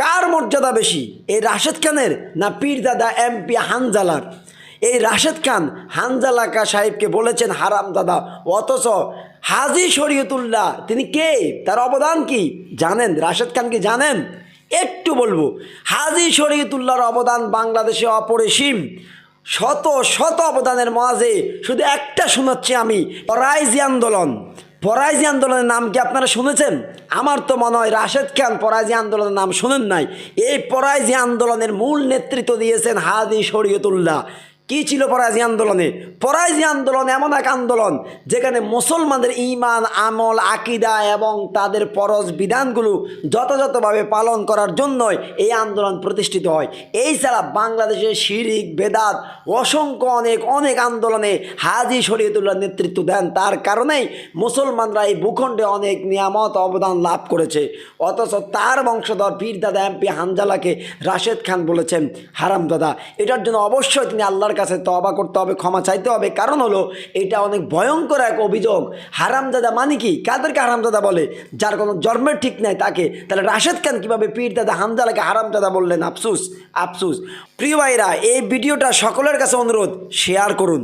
কার মর্যাদা বেশি, এই রাশেদ খানের না পীরদাদা এমপি হানজালার? এই রাশেদ খান হানজালা সাহেবকে বলেছেন হারামজাদা, অথচ হাজী শরীয়তুল্লাহ তিনি কে, তার অবদান কি জানেন? রাশেদ খান কি জানেন? একটু বলবো, হাজী শরীয়তুল্লাহর অবদান বাংলাদেশে অপরিসীম। শত শত অবদানের মাঝে শুধু একটা শোনাচ্ছি আমি, ফরাইজি আন্দোলন। ফরাইজি আন্দোলনের নাম কি আপনারা শুনেছেন? আমার তো মনে হয় রাশেদ খান ফরাইজি আন্দোলনের নাম শুনেন নাই। এই ফরাইজি আন্দোলনের মূল নেতৃত্ব দিয়েছেন হাজী শরীয়তুল্লাহ। কি ছিল ফরাইজি আন্দোলনে? ফরাইজি আন্দোলন এমন এক আন্দোলন যেখানে মুসলমানদের ঈমান, আমল, আকীদা এবং তাদের ফরজ বিধানগুলো যথাযথভাবে পালন করার জন্যই এই আন্দোলন প্রতিষ্ঠিত হয়। এই ছাড়া বাংলাদেশে শিরিক, বেদাত, অসংখ্য অনেক আন্দোলনে হাজী শরীয়তুল্লাহ নেতৃত্ব দেন। তার কারণেই মুসলমানরা এই ভূখণ্ডে অনেক নিয়ামত অবদান লাভ করেছে। অথচ তার বংশধর পীরদাদা এমপি হানজালাকে রাশেদ খান বলেছেন হারামজাদা। এটার জন্য অবশ্যই তিনি আল্লাহর কাছে তওবা করতে হবে, ক্ষমা চাইতে হবে। কারণ হলো এটা অনেক ভয়ঙ্কর এক অভিযোগ। হারামজাদা মানে কি? কাদেরকে হারামজাদা বলে? যার কোনো জন্মের ঠিক নাই তাকে। তাহলে রাশেদ খান কীভাবে পীরদাদা হানজালাকে হারামজাদা বললেন? আফসুস, আফসুস। প্রিয় ভাইরা, এই ভিডিওটা সকলের কাছে অনুরোধ, শেয়ার করুন।